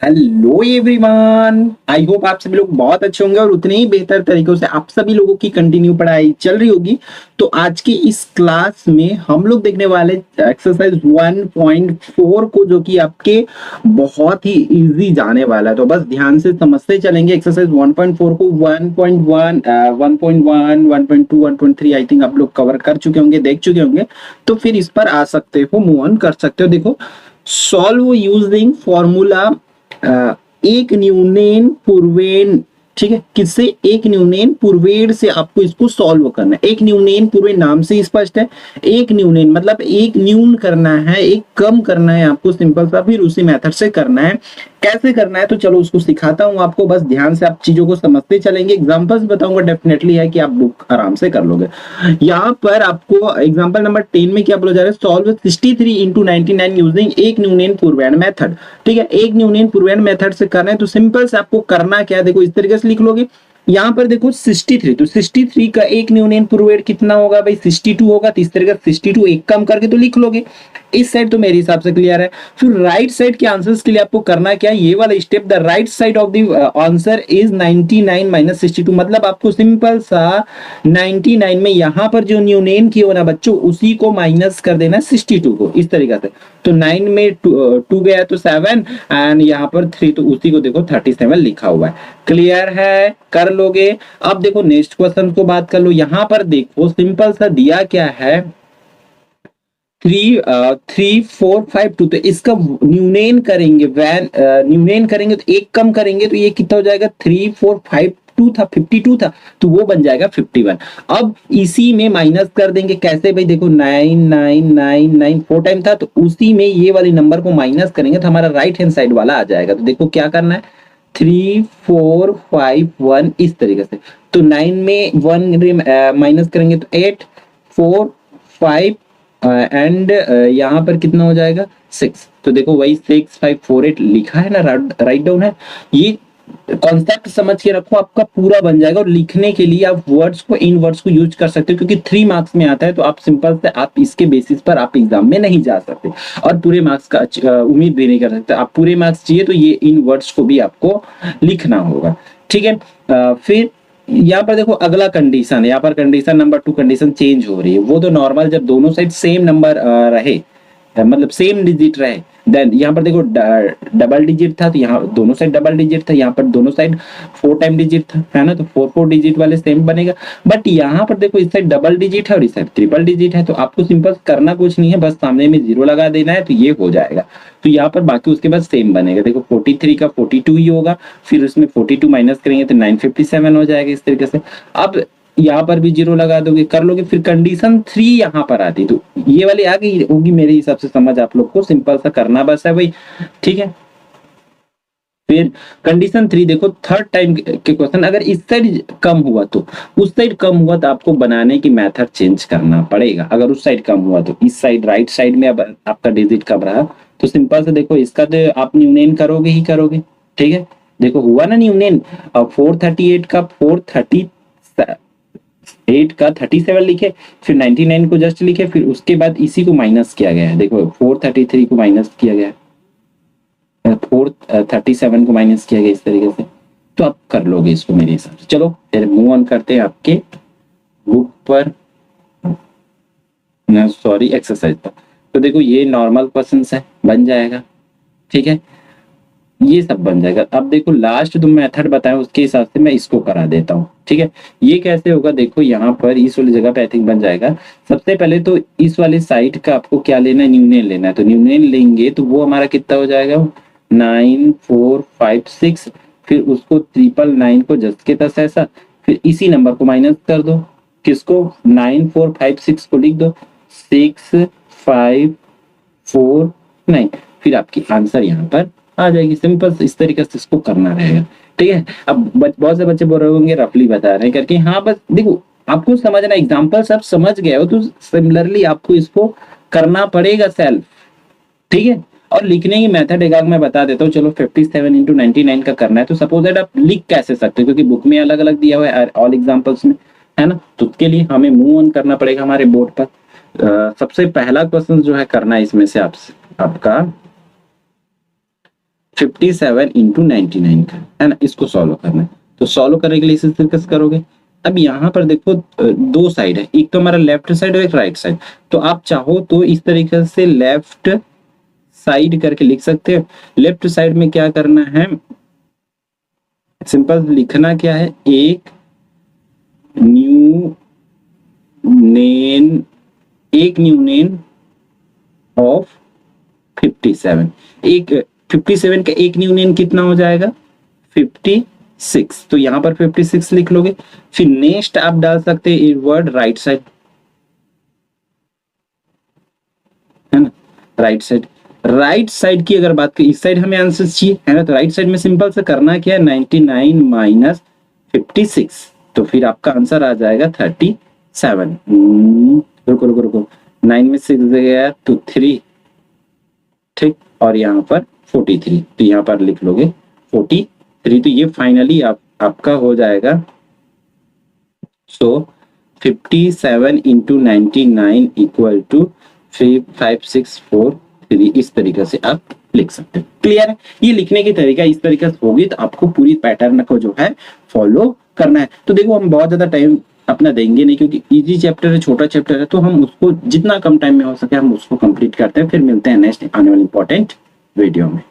Hello everyone, I hope आप सभी लोग बहुत अच्छे होंगे और उतने ही बेहतर तरीकों से आप सभी लोगों की कंटिन्यू पढ़ाई चल रही होगी। तो आज की इस क्लास में हम लोग देखने वाले एक्सरसाइज 1.4 को, जो कि आपके बहुत ही इजी जाने वाला है। तो बस ध्यान से समझते चलेंगे एक्सरसाइज 1.4 को। 1.1 1.1 1.2 1.3 आई थिंक आप लोग कवर कर चुके होंगे, देख चुके होंगे। तो फिर इस पर आ सकते हो, मूव ऑन कर सकते हो। देखो, सॉल्व यूजिंग फॉर्मूला एक न्यूनेन पूर्वेन। ठीक है, किससे? एक न्यूनेन पूर्वेण से आपको इसको सॉल्व करना है। एक न्यूनेन पूर्वेण नाम से स्पष्ट है। एक न्यूनेन मतलब एक न्यून करना है, एक कम करना है आपको, सिंपल सा। फिर उसी मेथड से करना है। कैसे करना है तो चलो उसको सिखाता हूं आपको। बस ध्यान से आप चीजों को समझते चलेंगे। एग्जांपल्स बताऊंगा, डेफिनेटली है कि आप बुक आराम से कर लोगे। यहाँ पर आपको एग्जांपल नंबर 10 में क्या बोला जा रहा है? सॉल्व 63 इंटू 99 यूजिंग एक न्यूनेन पूर्वेण मेथड। ठीक है, एक न्यूनेन पूर्वेण मेथड से करना है। तो सिंपल से आपको करना क्या है, देखो इस तरीके से लिख लोगे। यहाँ पर देखो 63, तो 63 का एक न्यूनेन पूर्वेण कितना होगा भाई? 62 होगा। तो इस तरीके से 62 एक कम करके तो लिख लोगे। इस साइड तो मेरे हिसाब से क्लियर है। फिर राइट साइड के आंसर्स के लिए आपको करना क्या है, ये वाला step. The right side of the answer is 99 minus 62। मतलब आपको सिंपल सा 99 में यहाँ पर जो न्यूनेन की हो ना बच्चों, उसी को माइनस कर देना 62 को, इस तरीके से। तो 9 में 2 गया तो 7, एंड यहाँ पर 3, तो उसी को देखो 37 लिखा हुआ है। क्लियर है? कर लोगे। अब देखो नेक्स्ट क्वेश्चन को बात कर लो। यहाँ पर देखो सिंपल सा दिया क्या है, 3 4 5 2। तो इसका न्यूनेन करेंगे, वैन न्यूनेन करेंगे तो एक कम करेंगे तो ये कितना हो जाएगा? 3 4 5 2 था, 52 था, तो वो बन जाएगा 51। अब इसी में माइनस कर देंगे। कैसे भाई? देखो 9999 4 टाइम था, तो उसी में ये वाले नंबर को माइनस करेंगे तो हमारा राइट हैंड साइड वाला आ जाएगा। तो देखो क्या करना है, 3 4 5 1 इस तरीके से। तो 9 में 1 माइनस करेंगे तो 8 4 5 एंड यहाँ पर कितना हो जाएगा? 6। तो देखो वही 6548 लिखा है ना, राइट डाउन है। ये कॉन्सेप्ट समझ के रखो, आपका पूरा बन जाएगा। और लिखने के लिए आप वर्ड्स को, इन वर्ड्स को यूज कर सकते हो, क्योंकि 3 मार्क्स में आता है। तो आप सिंपल से आप इसके बेसिस पर आप एग्जाम में नहीं जा सकते और पूरे मार्क्स का उम्मीद भी नहीं कर सकते। आप पूरे मार्क्स चाहिए तो ये इन वर्ड्स को भी आपको लिखना होगा। ठीक है, फिर यहाँ पर देखो अगला कंडीशन है। यहाँ पर कंडीशन नंबर 2 कंडीशन चेंज हो रही है। वो तो नॉर्मल, जब दोनों साइड सेम नंबर रहे, मतलब सेम डिजिट रहे, देन यहाँ पर देखो डबल डिजिट था, तो यहाँ दोनों साइड डबल डिजिट था। यहाँ पर दोनों साइड 4 टाइम डिजिट था, है ना, तो 4 डिजिट वाले सेम बनेगा। बट यहाँ पर देखो इस साइड डबल डिजिट है और इस साइड ट्रिपल डिजिट है। तो आपको सिंपल करना कुछ नहीं है, बस सामने में 0 लगा देना है, तो ये हो जाएगा। तो यहाँ पर बाकी उसके बाद सेम बनेगा। देखो 43 का 42 ही होगा, फिर उसमें 42 माइनस करेंगे तो 957 हो जाएगा, इस तरीके से। अब यहाँ पर भी 0 लगा दोगे, कर लोगे। फिर कंडीशन 3 यहाँ पर आती, तो ये वाली आ गई होगी मेरे हिसाब से समझ आप लोग को। सिंपल सा करना बस है भाई। ठीक है, फिर कंडीशन 3 देखो, थर्ड टाइम के क्वेश्चन। अगर इस साइड कम हुआ तो उस साइड कम हुआ, तो आपको बनाने की मेथड चेंज करना पड़ेगा। अगर उस साइड कम हुआ तो इस साइड, राइट साइड में अब आपका डिजिट कम रहा, तो सिंपल से देखो इसका तो आप न्यूनेन करोगे ही करोगे। ठीक है, देखो हुआ ना न्यूनेन। अब 438 का 8 का 37 लिखे, फिर 99 को जस्ट लिखे, फिर उसके बाद इसी को माइनस किया गया है। देखो 433 को माइनस किया गया है, 437 को माइनस किया गया, इस तरीके से। तो आप कर लोगे इसको मेरे हिसाब से। चलो फिर मूव ऑन करते हैं आपके बुक पर, सॉरी एक्सरसाइज पर। तो देखो ये नॉर्मल क्वेश्चन है, बन जाएगा। ठीक है, ये सब बन जाएगा। अब देखो लास्ट जो मेथड बताया उसके हिसाब से मैं इसको करा देता हूँ। ठीक है, ये कैसे होगा, देखो यहाँ पर इस वाली जगह पे आई थिंक बन जाएगा। सबसे पहले तो इस वाले साइड का आपको क्या लेना है, न्यूनेन लेना है। तो न्यूनेन लेंगे तो वो हमारा कितना हो जाएगा, 9456। फिर उसको 999 को जस्ट के तस ऐसा, फिर इसी नंबर को माइनस कर दो। किसको? 9456 को लिख दो 6549। फिर आपकी आंसर यहाँ पर आ जाएगी। सिंपल इस तरीके से इसको करना रहेगा। ठीक है, अब बहुत से बच्चे बोल रहे होंगे रफली बता रहे हैं करके। हाँ बस देखो, आपको समझना, एग्जाम्पल सब समझ गए हो तो सिमिलरली आपको इसको करना पड़ेगा सेल्फ। ठीक है, और लिखने की मेथड एक मैं बता देता हूँ। चलो 57 इंटू 99 का करना है, तो सपोज दैट आप लिख कैसे सकते हो, क्योंकि बुक में अलग अलग दिया हुआ है ऑल एग्जाम्पल्स में, है ना। तो उसके लिए हमें मूव ऑन करना पड़ेगा हमारे बोर्ड पर। सबसे पहला क्वेश्चन जो है करना है इसमें से आपका 57 इंटू 99 का, है ना, इसको सॉल्व करना है। तो सॉल्व करने के लिए इसी तरीके से करोगे। अब यहाँ पर देखो दो साइड है, एक तो हमारा लेफ्ट साइड और एक राइट साइड। तो आप चाहो तो इस तरीके से लेफ्ट साइड करके लिख सकते हो। लेफ्ट साइड में क्या करना है, सिंपल लिखना क्या है, एक न्यू नेन ऑफ 57। एक 57 का एक न्यू नेन कितना हो जाएगा, 56। तो यहां पर 56 लिख लोगे। फिर नेक्स्ट आप डाल सकते हैं वर्ड राइट साइड, है ना, राइट साइड। राइट साइड की अगर बात करें, इस साइड हमें आंसर चाहिए, है ना, तो राइट साइड में सिंपल से करना क्या है, 99 माइनस 56। तो फिर आपका आंसर आ जाएगा 37। रुको रुको रुको, 9 में 6 गया तो 3, ठीक, और यहाँ पर 43, तो यहाँ पर लिख लोगे 43। तो ये फाइनली आपका हो जाएगा। सो 57 इंटू 99 इक्वल टू 5643, इस तरीके से आप लिख सकते हैं। क्लियर है, ये लिखने की तरीका इस तरीके से होगी, तो आपको पूरी पैटर्न को जो है फॉलो करना है। तो देखो हम बहुत ज्यादा टाइम अपना देंगे नहीं, क्योंकि इजी चैप्टर है, छोटा चैप्टर है, तो हम उसको जितना कम टाइम में हो सके हम उसको कंप्लीट करते हैं। फिर मिलते हैं नेक्स्ट आने वाली इंपॉर्टेंट वीडियो में।